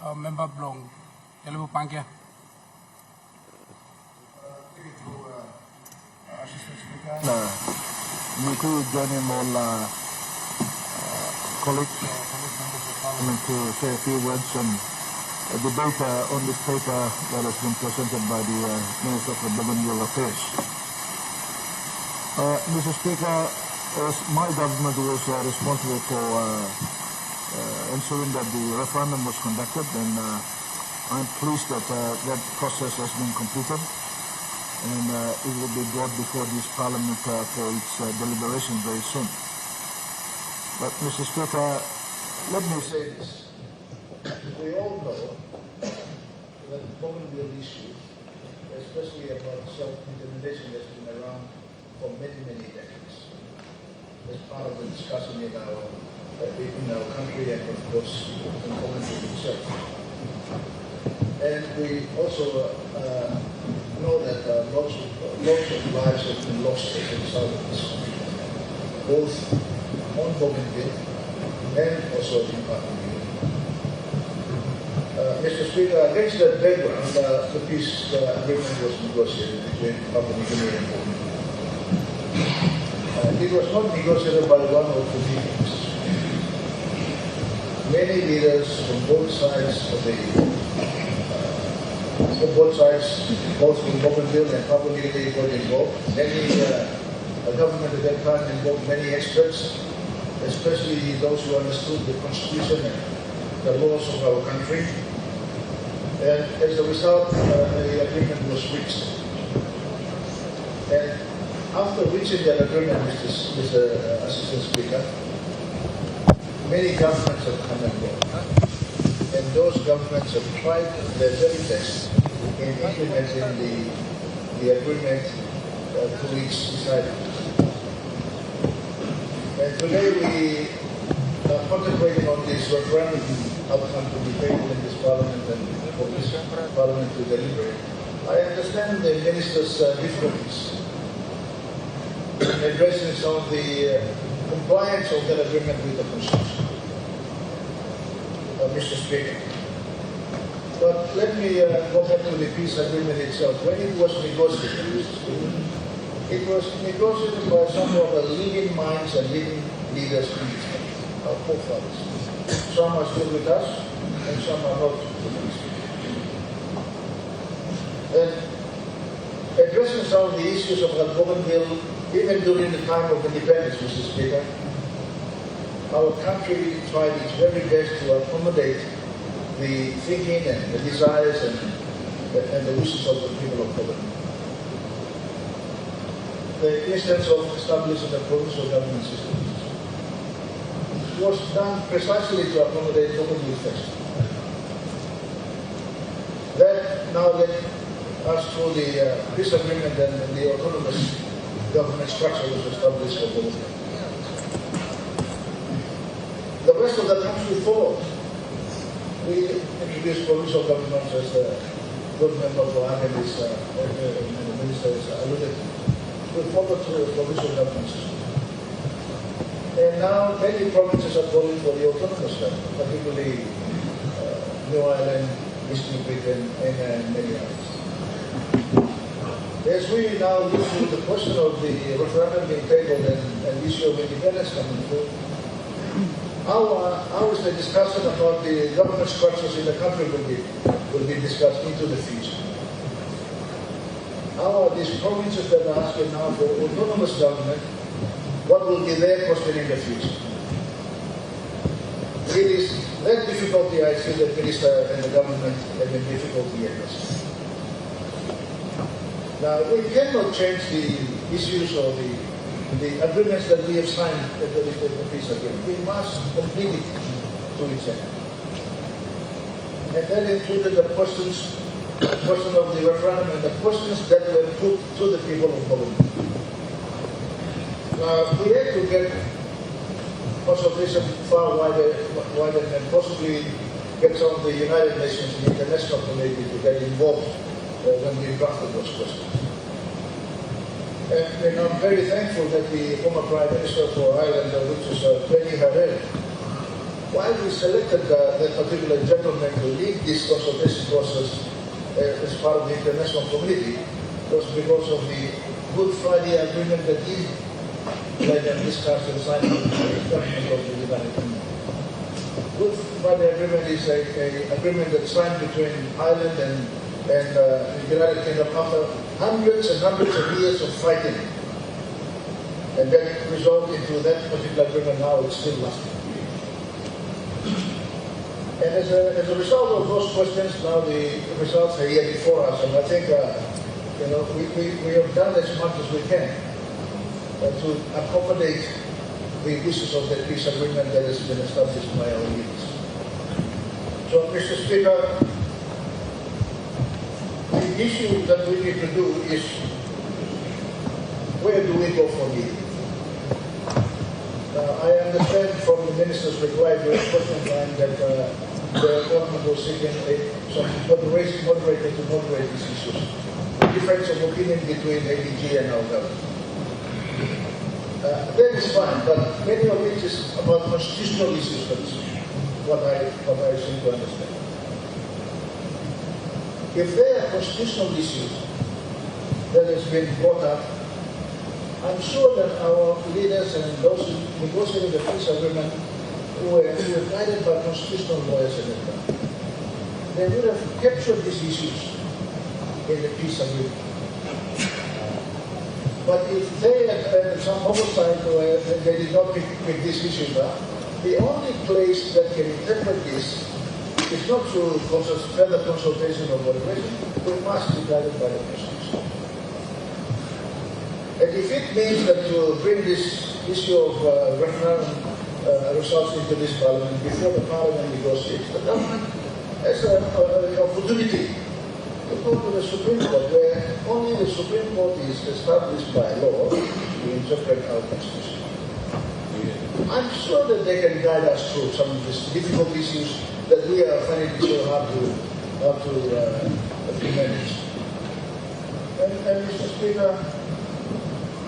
Member Blong, Yellow Pankia. You could join in all colleagues to say a few words on the data on this paper that has been presented by the Minister for Bougainvile Affairs. Mr. Speaker, as my government was responsible for ensuring that the referendum was conducted, and I'm pleased that that process has been completed, and it will be brought before this Parliament for its deliberation very soon. But, Mr. Speaker, let me say this. We all know that the Bougainvile issue, especially about self-determination, has been around for many, many decades. As part of the discussion in our country and, of course, in Bougainville itself. And we also know that lots of lives have been lost as a result of this conflict, both on Bougainville and also in Marape. Mr. Speaker, against that background, the peace agreement was negotiated between Papua New Guinea and Bougainville. It was not negotiated by one or two people. Many leaders from both sides both from Bougainville and Papua New Guinea got involved. The government at that time involved many experts, especially those who understood the constitution and the laws of our country. And as a result, the agreement was reached. And after reaching that agreement, Mr. Assistant Speaker, many governments have come and gone. And those governments have tried their very best in implementing the agreement to which decided. And today we are contemplating on this referendum outcome to be taken in this Parliament and for this Parliament to deliberate. I understand the Minister's difficulties in addressing some of the compliance of that agreement with the Constitution, Mr. Speaker. But let me go back to the peace agreement itself. When it was negotiated, Mr. Speaker, it was negotiated by some of the leading minds and leading leaders in this country, our forefathers. Some are still with us, and some are not with us. And addressing some of the issues of Bougainville, even during the time of independence, Mr. Speaker, our country tried its very best to accommodate the thinking and the desires and the wishes of the people of Bougainville. The instance of establishing a provincial government system was done precisely to accommodate Bougainville first. That now led us through the peace agreement and the autonomous government structure was established for Bougainville. The rest of the country followed. We introduced provincial governments, as the good member for Ahmed and the minister has alluded to. We followed through a provincial government system. And now many provinces are calling for the autonomous government, particularly New Ireland, Eastern Britain, and many others. As we now look to the question of the referendum being tabled and the issue of independence coming through, how is the discussion about the government structures in the country will be discussed into the future? How are these provinces that are asking now for autonomous government, what will be their question in the future? It is that difficulty I see the minister and the government having difficulty addressing. Now, we cannot change the issues or the agreements that we have signed at the peace agreement. We must complete it to its end. And that included the question of the referendum and the questions that were put to the people of Bougainville. We have to get consultation far wider and possibly get some of the United Nations and the international community to get involved when we drafted those questions. And I'm very thankful that the former Prime Minister for Ireland, which is Penny Harrell, why we selected that particular gentleman to lead this consultation process as part of the international community was because of the Good Friday Agreement that he led and discussed and signed with the government of the United Kingdom. Good Friday Agreement is an agreement that's signed between Ireland and the United Kingdom after hundreds and hundreds of years of fighting. And that resulted into that particular agreement. Now it's still lasting. And as a result of those questions, now the results are here before us. And I think, we have done as much as we can to accommodate the wishes of the peace agreement that has been established by our leaders. So, Mr. Speaker, the issue that we need to do is, where do we go from here? I understand from the Minister's reply to his question time that the government was seeking some moderator to moderate these issues. Difference of opinion between ADG and our government. That is fine, but many of it is about constitutional issues, that's what I seem to understand. If there are constitutional issues that has been brought up, I'm sure that our leaders and those negotiating the peace agreement who were guided by constitutional lawyers in the country, they would have captured these issues in the peace agreement. But if they had some oversight where they did not pick these issues up, the only place that can interpret this is not through further consultation or moderation, we must be guided by the Constitution. And if it means that to bring this issue of referendum results into this Parliament before the Parliament negotiates, the government has an opportunity to go to the Supreme Court, where only the Supreme Court is established by law to interpret our Constitution. I'm sure that they can guide us through some of these difficult issues that we are finding it so hard to manage. And Mr. Speaker,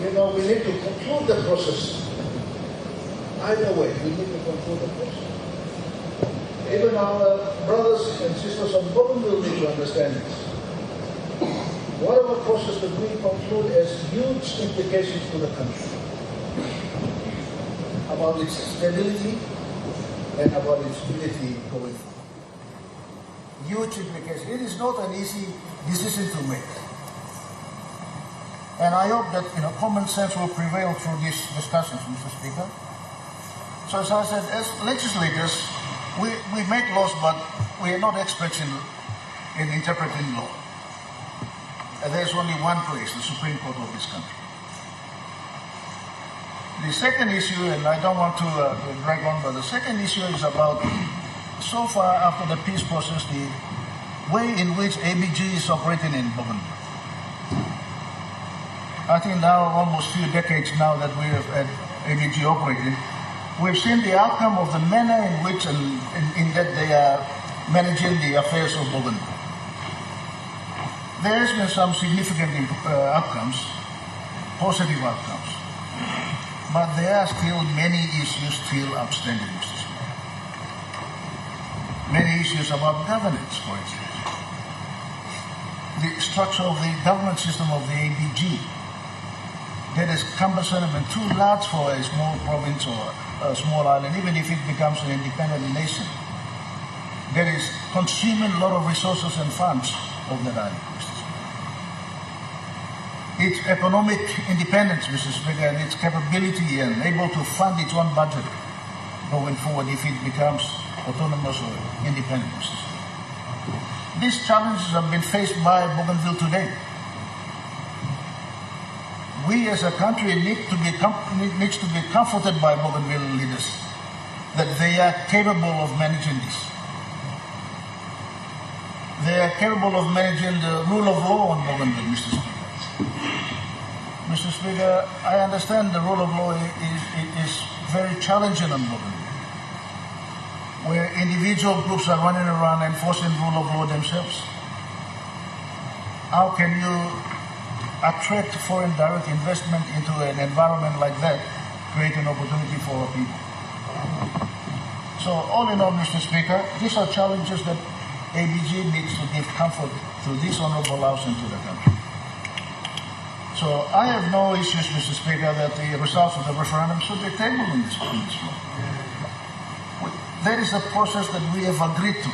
we need to conclude the process. Either way, we need to conclude the process. Even our brothers and sisters on Bougainville need to understand this. Whatever process that we conclude has huge implications to the country about its stability and about its ability going forward. Huge implications. It is not an easy decision to make. And I hope that common sense will prevail through these discussions, Mr. Speaker. So as I said, as legislators, we make laws, but we are not experts in interpreting law. And there's only one place, the Supreme Court of this country. The second issue, and I don't want to drag on, but the second issue is about, so far after the peace process, the way in which ABG is operating in Bougainville. I think now, almost few decades now that we have had ABG operating, we've seen the outcome of the manner in which in that they are managing the affairs of Bougainville. There has been some significant outcomes, positive outcomes, but there are still many issues still outstanding, Mr. Speaker. Many issues about governance, for instance. The structure of the government system of the ABG that is cumbersome and too large for a small province or a small island, even if it becomes an independent nation. That is consuming a lot of resources and funds of that island, Mr. Speaker. Its economic independence, Mr. Speaker, and its capability and able to fund its own budget going forward if it becomes autonomous or independent, Mr. Speaker. These challenges have been faced by Bougainville today. We as a country needs to be comforted by Bougainville leaders that they are capable of managing this. They are capable of managing the rule of law on Bougainville, Mr. Speaker. Mr. Speaker, I understand the rule of law is very challenging on Bougainville, where individual groups are running around enforcing rule of law themselves. How can you attract foreign direct investment into an environment like that, create an opportunity for our people? So all in all, Mr. Speaker, these are challenges that ABG needs to give comfort to this honorable house and to the country. So I have no issues, Mr. Speaker, that the results of the referendum should be tabled in this floor. That is a process that we have agreed to.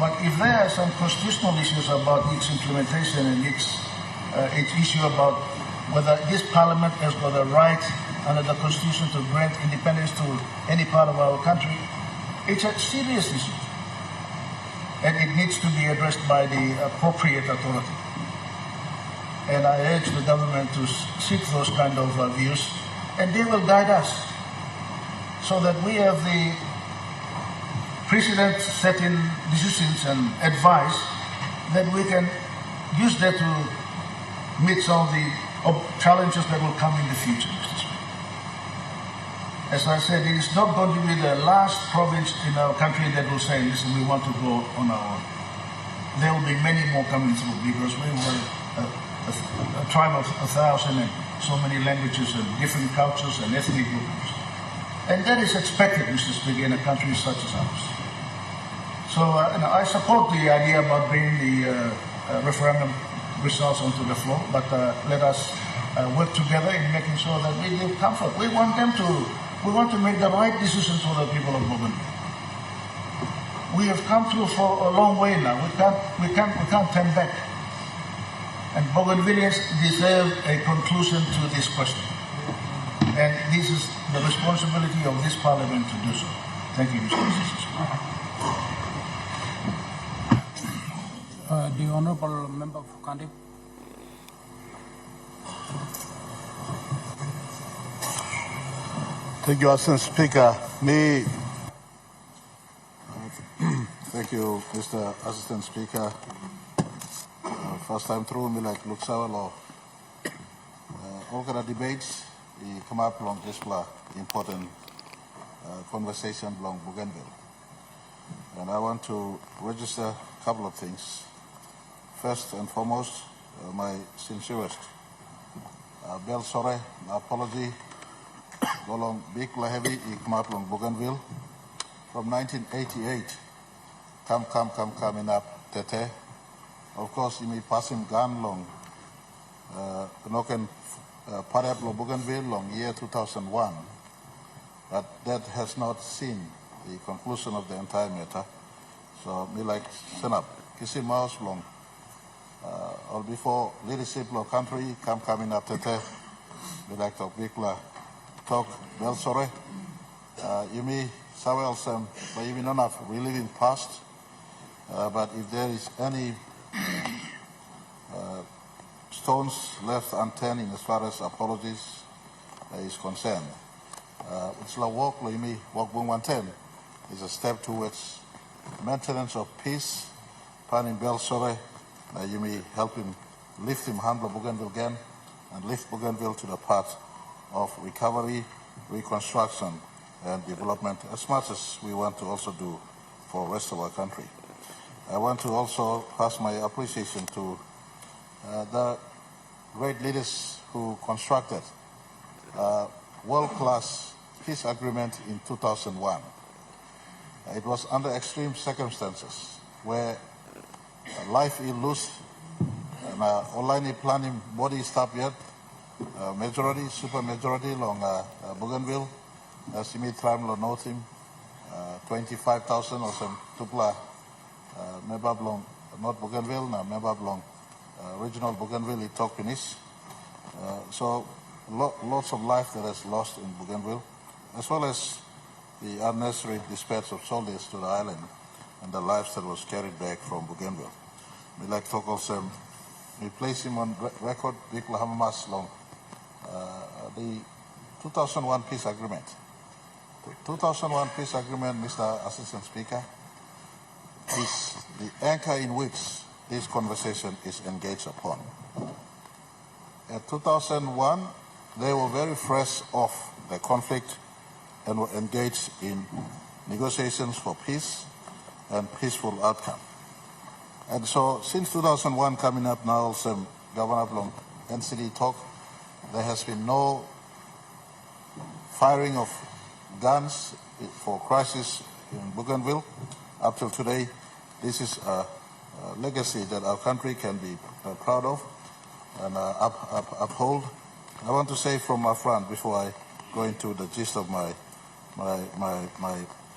But if there are some constitutional issues about its implementation and its issue about whether this parliament has got a right under the Constitution to grant independence to any part of our country, it's a serious issue. And it needs to be addressed by the appropriate authority. And I urge the government to seek those kind of views, and they will guide us so that we have the precedent-setting decisions and advice that we can use that to meet some of the challenges that will come in the future, Mr. Speaker. As I said, it is not going to be the last province in our country that will say, listen, we want to go on our own. There will be many more coming through because we were a tribe of 1,000 and so many languages and different cultures and ethnic groups. And that is expected, Mr. Speaker, in a country such as ours. So I support the idea about bringing the referendum results onto the floor, but let us work together in making sure that we give comfort. We want to make the right decisions for the people of Bougainville. We have come through for a long way now. We can't turn back. And Bougainvilleans deserve a conclusion to this question. And this is the responsibility of this parliament to do so. Thank you, Mr. Speaker. The Honourable Member for Kandip. Thank you, Assistant Speaker. Thank you, Mr. Assistant Speaker. First time through, me like Luxawa law. All kind of debates, we come up along this important conversation along Bougainville. And I want to register a couple of things. First and foremost, my sincerest Bel Sore, my apology, along Big Lahevi, come up along Bougainville. From 1988, coming up, Tete. Of course, you may pass him gun long. Noken Parablo Bougainville long year 2001. But that has not seen the conclusion of the entire matter. So me like send up. Kissing mouse long. Or before leadership of country coming up Tete. Me like to Bikla talk Bel Sore. You may somewhere else, but you may not have reliving past. But if there is any stones left unturned as far as apologies is concerned, it's like walk 110 is a step towards maintenance of peace. Pan in Bel Sore, you may help him lift him handle Bougainville again and lift Bougainville to the path of recovery, reconstruction, and development, as much as we want to also do for the rest of our country. I want to also pass my appreciation to the great leaders who constructed a world-class peace agreement in 2001. It was under extreme circumstances where life is loose and online planning body stop yet, majority, super majority along Bougainville, as you may try to note him, 25,000 or some tupla Mebablong, not Bougainville, now Mebablong, regional Bougainville, it talk Finish. So lots of life that is lost in Bougainville, as well as the unnecessary dispatch of soldiers to the island and the lives that was carried back from Bougainville. We like to talk also, we place him on record, Big Lahamamas long, the 2001 peace agreement. The 2001 peace agreement, Mr. Assistant Speaker, is the anchor in which this conversation is engaged upon. In 2001, they were very fresh off the conflict and were engaged in negotiations for peace and peaceful outcome. And so since 2001 coming up now, some Governor Blom NCD talk, there has been no firing of guns for crisis in Bougainville up till today. This is a legacy that our country can be proud of and uphold. I want to say from my front, before I go into the gist of my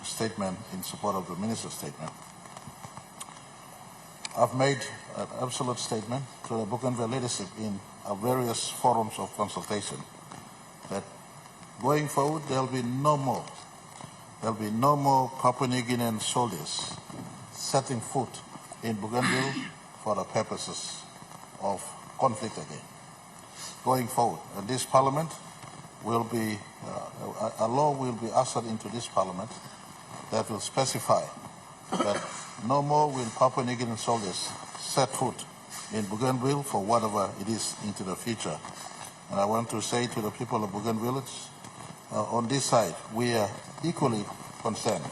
statement in support of the minister's statement, I've made an absolute statement to the Bougainville leadership in various forums of consultation that going forward there'll be no more Papua New Guinean soldiers setting foot in Bougainville for the purposes of conflict again. Going forward, and this parliament will be, a law will be ushered into this parliament that will specify that no more will Papua New Guinean soldiers set foot in Bougainville for whatever it is into the future. And I want to say to the people of Bougainville, on this side, we are equally concerned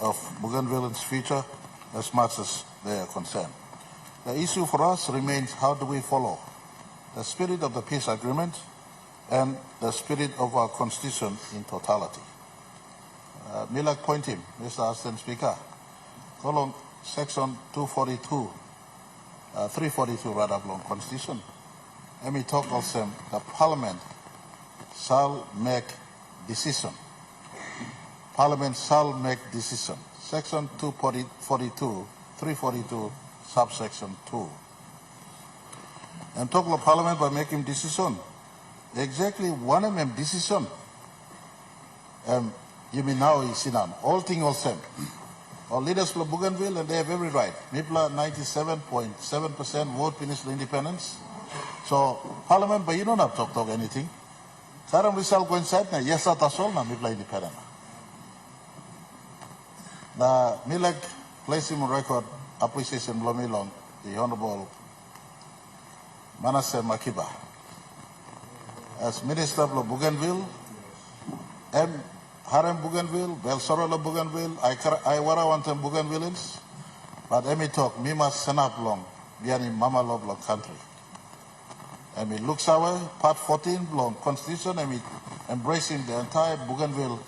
of Bougainville's future as much as they are concerned. The issue for us remains, how do we follow the spirit of the peace agreement and the spirit of our constitution in totality? Me like point him, Mr. Assistant Speaker, column section 242, 342 rather, of the constitution. Let me talk also, the parliament shall make decision. Parliament shall make decision. Section 242, 342, subsection 2. And talk of parliament by making decision. Exactly one of them decision. You mean now you see now, all thing all same. All leaders from Bougainville, and they have every right. Mipla 97.7% vote peninsular independence. So parliament, but you don't have to talk anything. Sekarang misal go inside na yes atas all na Mipla independent. Now, me like placing on record appreciation below long the Honorable Manasseh Makiba as Minister of Bougainville, Harem Bougainville, Belsorola Bougainville, I want them Bougainvilleans, but let me talk, me must send up long, biani mama love long country. And me looks our part 14 long constitution, and me embracing the entire Bougainville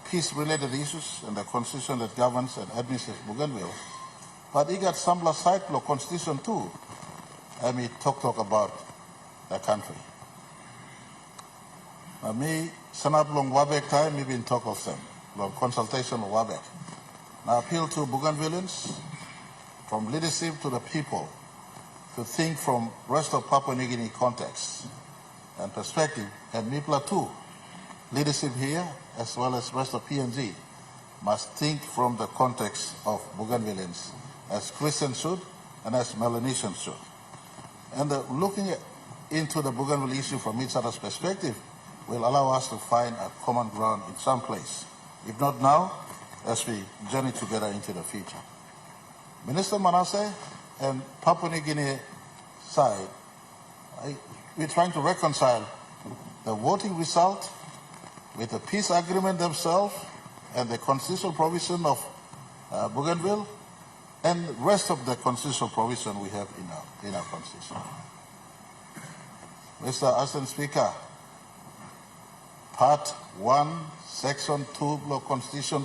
peace-related issues and the constitution that governs and administers Bougainville. But he got some side law constitution too. And me talk about the country. Me, Sanap long Wabek time, me been talk of them, long consultation of Wabek. Now appeal to Bougainvilleans, from leadership to the people, to think from rest of Papua New Guinea context and perspective, and MIPLA too. Leadership here, as well as rest of PNG, must think from the context of Bougainvilleans, as Christians should and as Melanesians should. And looking into the Bougainville issue from each other's perspective will allow us to find a common ground in some place, if not now, as we journey together into the future. Minister Manasseh and Papua New Guinea side, we're trying to reconcile the voting result with the peace agreement themselves and the constitutional provision of Bougainville and the rest of the constitutional provision we have in our constitution. Mr. Assistant Speaker, Part 1, Section 2 of the Constitution,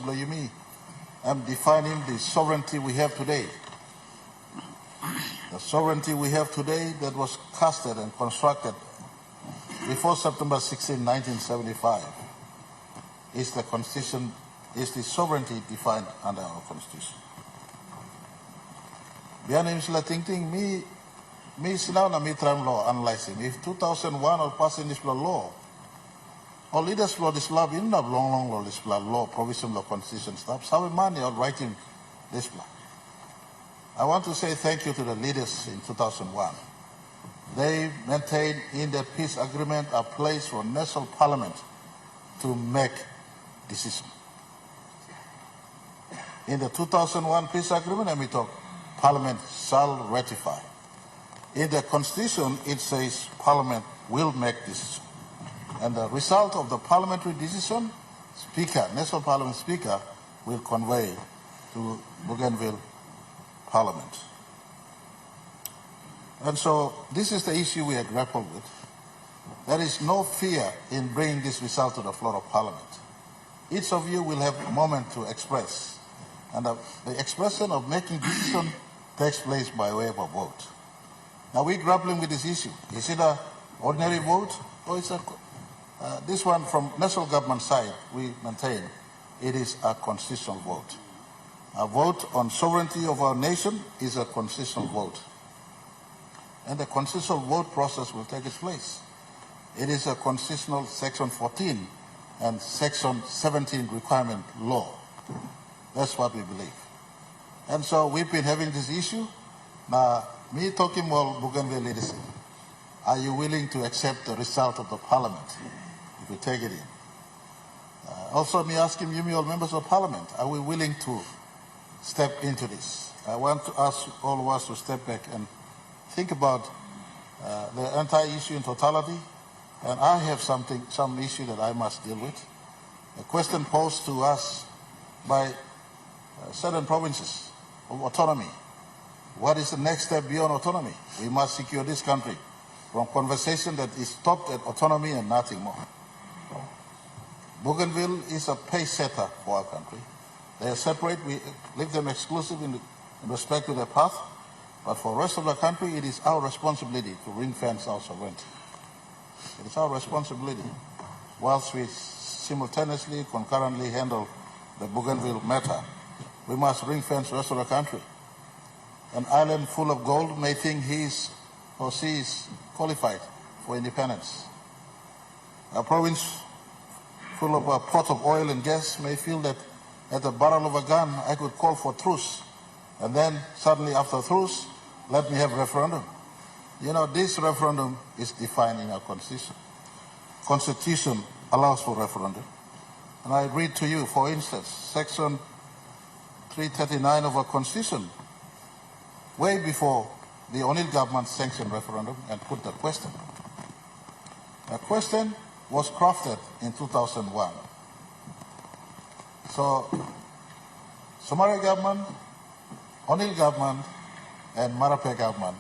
I'm defining the sovereignty we have today. The sovereignty we have today that was casted and constructed before September 16, 1975 is the Constitution, is the sovereignty defined under our Constitution. Bianim sila thinking me silaw na mitram law analyzing. If 2001 or passing this law, or leaders law this law, in na long law this law provision law constitution stuff. Sabi money or writing this law. I want to say thank you to the leaders in 2001. They maintained in the peace agreement a place for national parliament to make decisions. In the 2001 peace agreement, and we talk, parliament shall ratify. In the constitution, it says parliament will make decisions. And the result of the parliamentary decision, speaker, national parliament speaker, will convey to Bougainville Parliament. And so this is the issue we are grappled with. There is no fear in bringing this result to the floor of Parliament. Each of you will have a moment to express. And the expression of making decision takes place by way of a vote. Now we're grappling with this issue. Is it an ordinary vote or is it this one from national government side, we maintain it is a constitutional vote. A vote on sovereignty of our nation is a constitutional vote. And the constitutional vote process will take its place. It is a constitutional Section 14 and Section 17 requirement law. That's what we believe. And so we've been having this issue. Now, me talking about Bougainville leadership, are you willing to accept the result of the parliament if we take it in? Also, me asking you, all members of parliament, are we willing to step into this? I want to ask all of us to step back and think about the entire issue in totality. And I have some issue that I must deal with. A question posed to us by certain provinces of autonomy. What is the next step beyond autonomy? We must secure this country from conversation that is stopped at autonomy and nothing more. Bougainville is a pace setter for our country. They are separate. We leave them exclusive in respect to their path. But for the rest of the country, it is our responsibility to ring-fence our sovereignty. It is our responsibility, whilst we simultaneously, concurrently handle the Bougainville matter. We must ring-fence the rest of the country. An island full of gold may think he is or she is qualified for independence. A province full of a pot of oil and gas may feel that at the barrel of a gun I could call for truce. And then suddenly after truce, let me have referendum. You know, this referendum is defined in our Constitution. Constitution allows for referendum. And I read to you, for instance, Section 339 of our Constitution, way before the O'Neill government sanctioned referendum and put the question. The question was crafted in 2001. So, Somali government, O'Neill government, and Marape government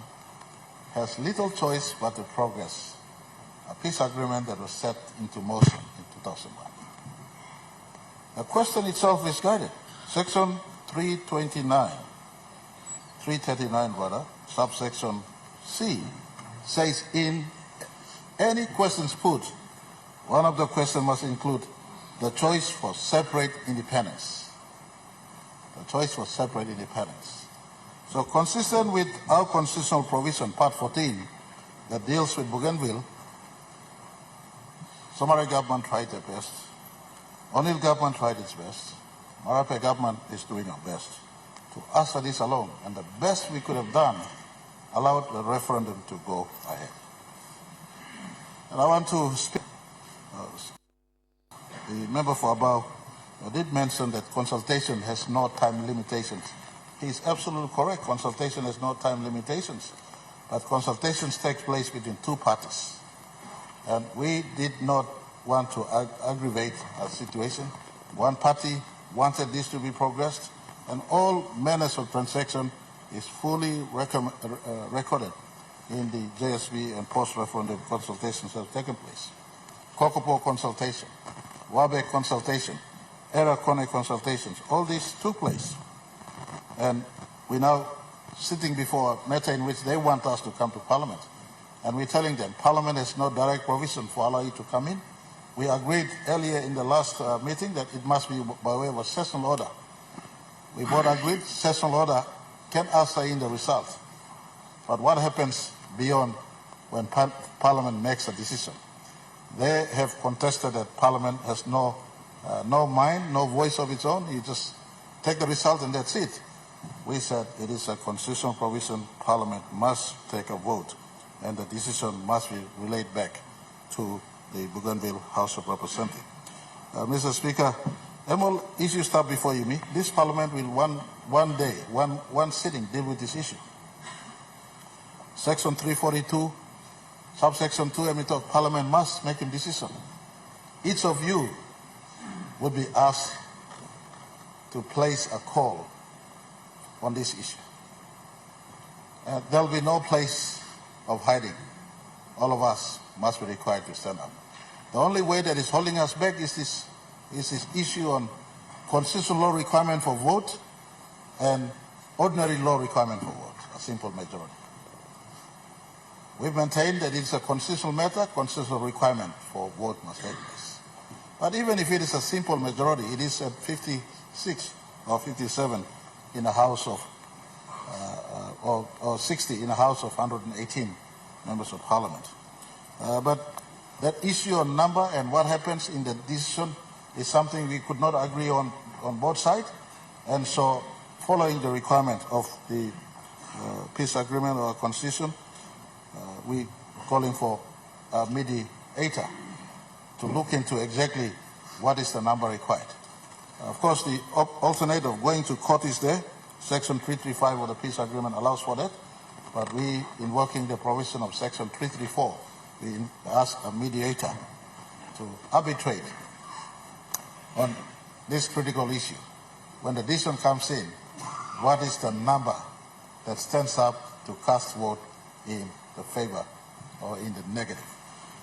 has little choice but to progress a peace agreement that was set into motion in 2001. The question itself is guided. Section 339 rather, subsection C, says in any questions put, one of the questions must include the choice for separate independence. The choice for separate independence. So consistent with our constitutional provision, Part 14, that deals with Bougainville, Somali government tried their best. O'Neill government tried its best. Marape government is doing our best to answer this alone. And the best we could have done allowed the referendum to go ahead. And I want to speak. The member for Abao did mention that consultation has no time limitations. He is absolutely correct. Consultation has no time limitations. But consultations take place between two parties. And we did not want to aggravate a situation. One party wanted this to be progressed, and all manners of transaction is fully recorded in the JSB and post-referendum consultations that have taken place. Kokopo consultation, Wabe consultation, Era Kone consultations, all these took place. And we're now sitting before a matter in which they want us to come to Parliament. And we're telling them, Parliament has no direct provision for allowing you to come in. We agreed earlier in the last meeting that it must be by way of a sessional order. We both agreed sessional order can usher in the result. But what happens beyond when Parliament makes a decision? They have contested that Parliament has no mind, no voice of its own. You just take the result and that's it. We said it is a constitutional provision. Parliament must take a vote, and the decision must be relayed back to the Bougainville House of Representatives. Mr. Speaker, all issues start before you. This Parliament will one day, one sitting, deal with this issue. Section 342, subsection 2, Parliament must make a decision. Each of you would be asked to place a call on this issue. There will be no place of hiding. All of us must be required to stand up. The only way that is holding us back is this is this issue on constitutional law requirement for vote and ordinary law requirement for vote, a simple majority. We've maintained that it's a constitutional matter, constitutional requirement for vote must take place. But even if it is a simple majority, it is at 56 or 57 in a House of, or 60 in a House of 118 members of Parliament. But that issue on number and what happens in the decision is something we could not agree on both sides. And so, following the requirement of the peace agreement or constitution, we calling for a mediator to look into exactly what is the number required. Of course, the alternate of going to court is there. Section 335 of the peace agreement allows for that. But we, in working the provision of Section 334, we ask a mediator to arbitrate on this critical issue. When the decision comes in, what is the number that stands up to cast vote in the favor or in the negative?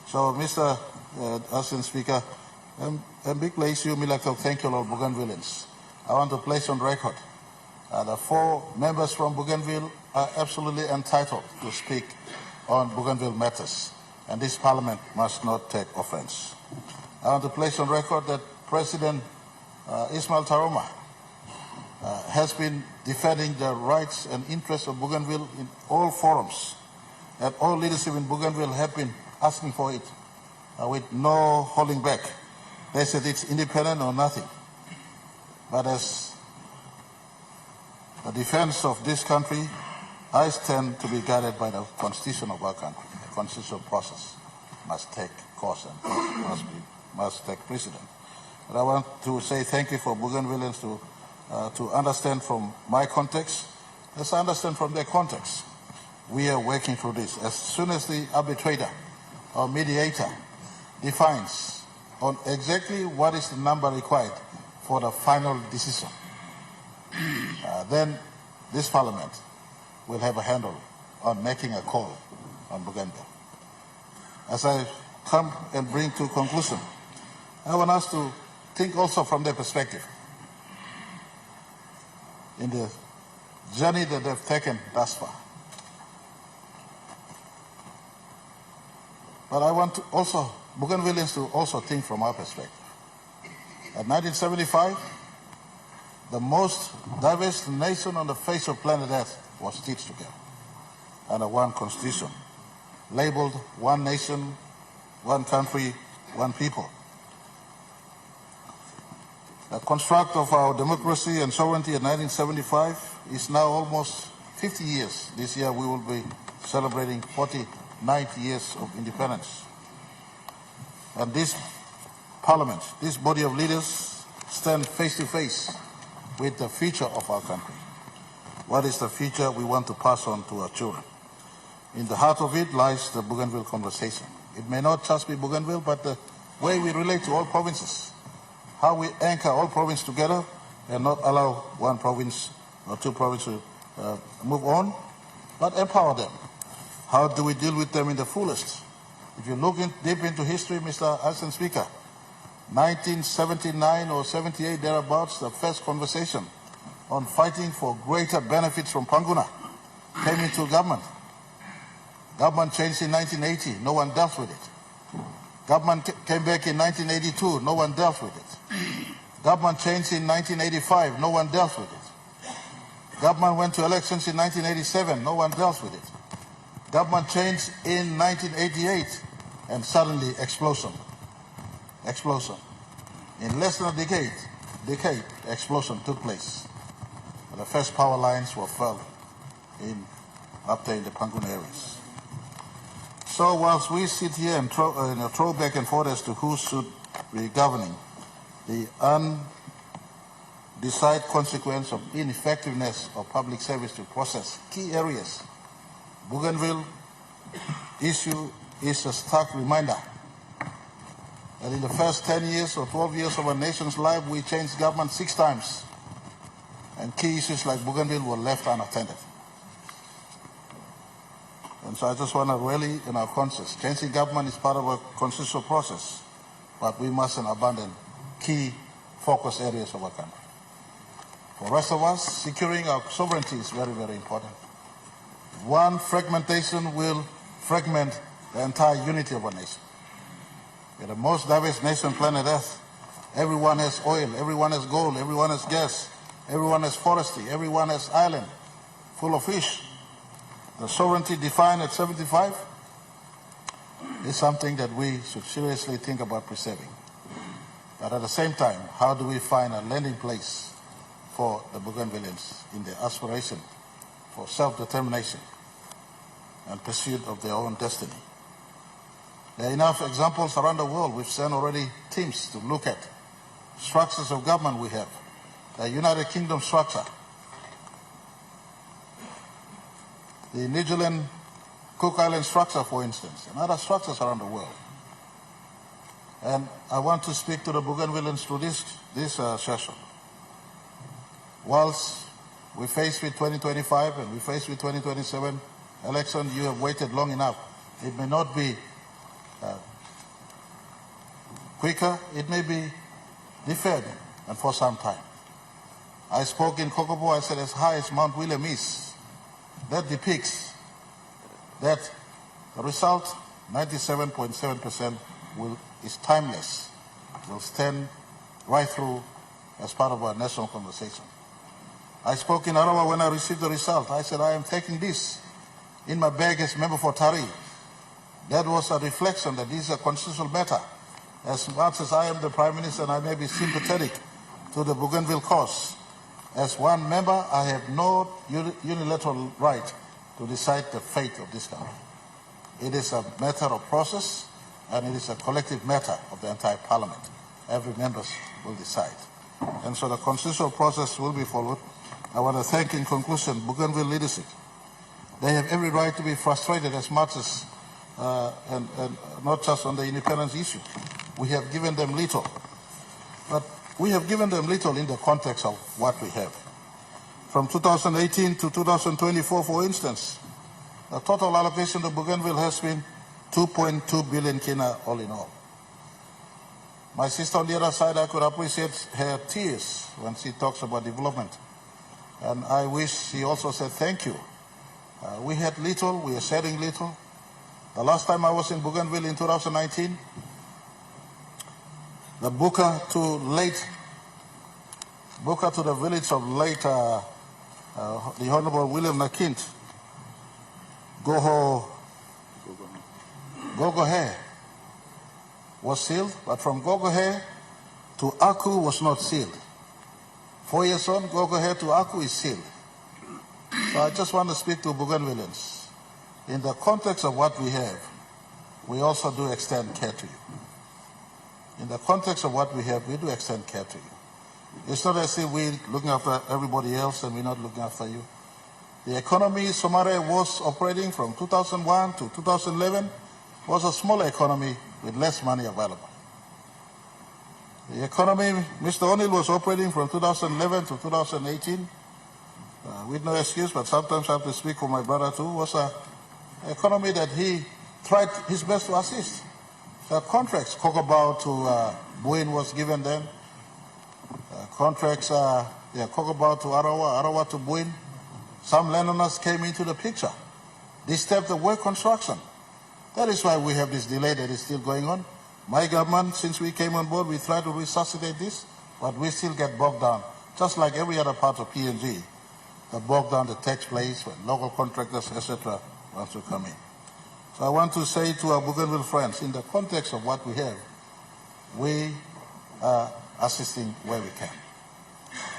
So, Mr. Assistant Speaker, a big issue, me like to thank you all Bougainvilleans. I want to place on record the 4 members from Bougainville are absolutely entitled to speak on Bougainville matters, and this Parliament must not take offense. I want to place on record that President Ismail Taroma has been defending the rights and interests of Bougainville in all forums, and all leadership in Bougainville have been asking for it with no holding back. They said it's independent or nothing. But as the defense of this country, I stand to be guided by the constitution of our country. The constitutional process must take course and must take precedent. But I want to say thank you for Bougainvilleans to understand from my context. Let's understand from their context. We are working through this. As soon as the arbitrator or mediator defines on exactly what is the number required for the final decision, then this Parliament will have a handle on making a call on Bougainville. As I come and bring to conclusion, I want us to think also from their perspective. In the journey that they've taken thus far. But I want to also, Bougainvilleans to also think from our perspective. At 1975, the most diverse nation on the face of planet Earth was stitched together under one constitution, labeled one nation, one country, one people. The construct of our democracy and sovereignty in 1975 is now almost 50 years. This year we will be celebrating 49 years of independence. And this Parliament, this body of leaders, stand face to face with the future of our country. What is the future we want to pass on to our children? In the heart of it lies the Bougainville conversation. It may not just be Bougainville, but the way we relate to all provinces. How we anchor all provinces together and not allow one province or 2 provinces to move on, but empower them. How do we deal with them in the fullest? If you look deep into history, Mr. Assistant Speaker, 1979 or 78 thereabouts, the first conversation on fighting for greater benefits from Panguna came into government. Government changed in 1980, no one dealt with it. Government came back in 1982, no one dealt with it. Government changed in 1985, no one dealt with it. Government went to elections in 1987, no one dealt with it. Government changed in 1988, and suddenly explosion. Explosion. In less than a decade, explosion took place. The first power lines were felled up there in the Panguna areas. So whilst we sit here and throw back and forth as to who should be governing, the undecided consequence of ineffectiveness of public service to process key areas, Bougainville issue is a stark reminder that in the first 10 years or 12 years of our nation's life, we changed government 6 times, and key issues like Bougainville were left unattended. And so I just want to rally in our conscience. Changing government is part of a constitutional process, but we mustn't abandon key focus areas of our country. For the rest of us, securing our sovereignty is very, very important. One fragmentation will fragment the entire unity of our nation. We're the most diverse nation on planet Earth. Everyone has oil, everyone has gold, everyone has gas, everyone has forestry, everyone has island full of fish. The sovereignty defined at 75 is something that we should seriously think about preserving. But at the same time, how do we find a landing place for the Bougainvilleans in their aspiration for self-determination and pursuit of their own destiny? There are enough examples around the world. We've sent already teams to look at structures of government we have. The United Kingdom structure, the New Zealand Cook Island structure, for instance, and other structures around the world. And I want to speak to the Bougainvilleans through this session. Whilst we face with 2025 and we face with 2027 election, you have waited long enough. It may not be quicker, it may be deferred and for some time. I spoke in Kokopo, I said as high as Mount William is. That depicts that the result, 97.7%, is timeless, will stand right through as part of our national conversation. I spoke in Arawa when I received the result. I said, I am taking this in my bag as member for Tari. That was a reflection that this is a constitutional matter. As much as I am the Prime Minister and I may be sympathetic to the Bougainville cause, as one member, I have no unilateral right to decide the fate of this country. It is a matter of process, and it is a collective matter of the entire Parliament. Every member will decide. And so the constitutional process will be followed. I want to thank, in conclusion, Bougainville leadership. They have every right to be frustrated as much as, and not just on the independence issue. We have given them little. But we have given them little in the context of what we have. From 2018 to 2024, for instance, the total allocation to Bougainville has been 2.2 billion kina all in all. My sister on the other side, I could appreciate her tears when she talks about development. And I wish she also said thank you. We had little, we are sharing little. The last time I was in Bougainville in 2019, the Buka to the village of late, the Honorable William Nakint, Gogohe was sealed, but from Gogohe to Aku was not sealed. 4 years on, Gogohe to Aku is sealed. So I just want to speak to Bougainvilleans. In the context of what we have, we also do extend care to you. In the context of what we have, we do extend care to you. It's not as if we're looking after everybody else and we're not looking after you. The economy Somare was operating from 2001 to 2011 was a smaller economy with less money available. The economy Mr. O'Neill was operating from 2011 to 2018, with no excuse, but sometimes I have to speak for my brother too, was an economy that he tried his best to assist. The contracts, Kokobau to Buin was given then. Contracts, Kokobau to Arawa, Arawa to Buin. Some landowners came into the picture. They stepped away construction. That is why we have this delay that is still going on. My government, since we came on board, we try to resuscitate this, but we still get bogged down. Just like every other part of PNG, the bogged down that takes place when local contractors, etc., want to come in. So I want to say to our Bougainville friends, in the context of what we have, we are assisting where we can.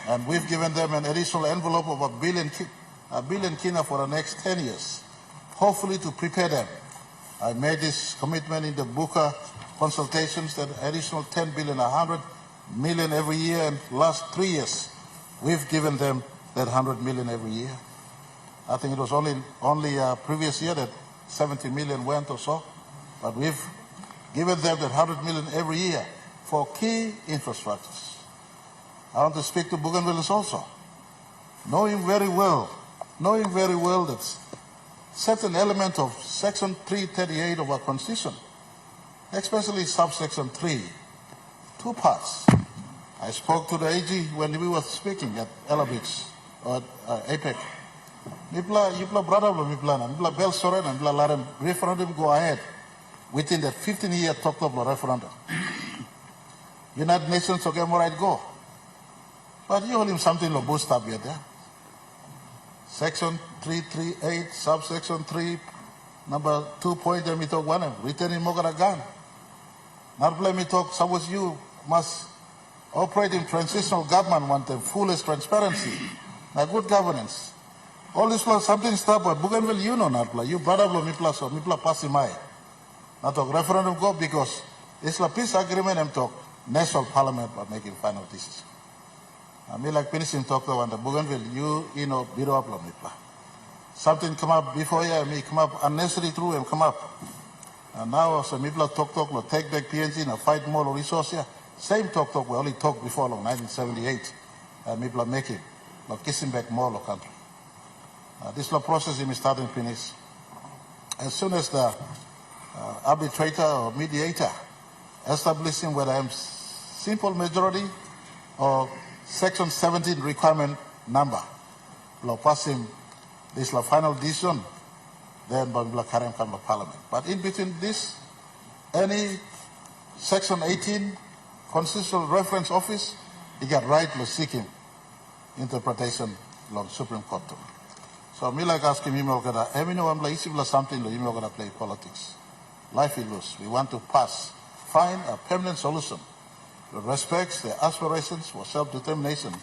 And we've given them an additional envelope of a billion kina for the next 10 years, hopefully to prepare them. I made this commitment in the Buka consultations that additional 10 billion, 100 million every year, and last 3 years, we've given them that 100 million every year. I think it was only previous year that 70 million went or so, but we've given them that 100 million every year for key infrastructures. I want to speak to Bougainvilleans also, knowing very well that certain element of Section 338 of our Constitution, especially subsection 3, two parts, I spoke to the AG when we were speaking at Elabix or APEC. Mipla brother Mipla Bel Soren and Larem referendum go ahead within the 15-year top referendum. United Nations okay more right go. But you hold him something like boost up here there. Section 338, subsection 3, number 2 point, me talk one, returning Mogara gun. Not blame me talk, suppose you must operate in transitional government, want the fullest transparency, now good governance. All this plus something stop with Bougainville, you know not play. You brother me plus or me plus passing my. Not talk referendum go because it's a peace agreement and talk national parliament by making final decision. I mean like finishing talk to one the Bougainville, you know, bureau up me plus. Something come up before you, me come up unnecessary through and come up. And now some people talk, take back PNG and fight more resource here. Same talk, we only talked before long, 1978. People are making, kissing back more country. This process is starting and finish. As soon as the arbitrator or mediator establishing whether I'm simple majority or section 17 requirement number, passing this final decision, then Karim come to parliament. But in between this, any section 18 constitutional reference office, you get right to seeking interpretation of Supreme Court. So me like asking me I'm like something you gonna play politics. Life is loose. We want to find a permanent solution that respects their aspirations for self-determination,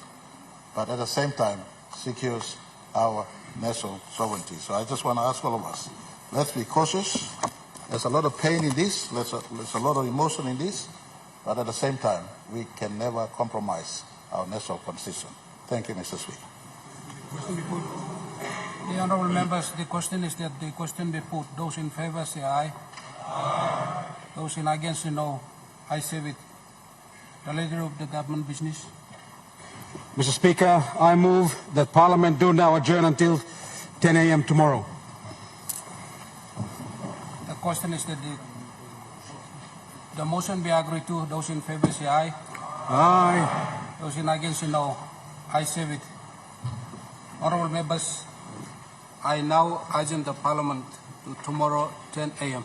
but at the same time secures our national sovereignty. So I just want to ask all of us, let's be cautious. There's a lot of pain in this, there's a lot of emotion in this, but at the same time, we can never compromise our national constitution. Thank you, Mr. Speaker. The honourable members, the question is that the question be put. Those in favour say aye. Aye. Those in against say no. I say with the leader of the government business. Mr. Speaker, I move that Parliament do now adjourn until 10 a.m. tomorrow. The question is that the motion be agreed to. Those in favour say aye. Aye. Those in against say no. I say with. Honourable members, I now adjourn the Parliament to tomorrow 10 a.m.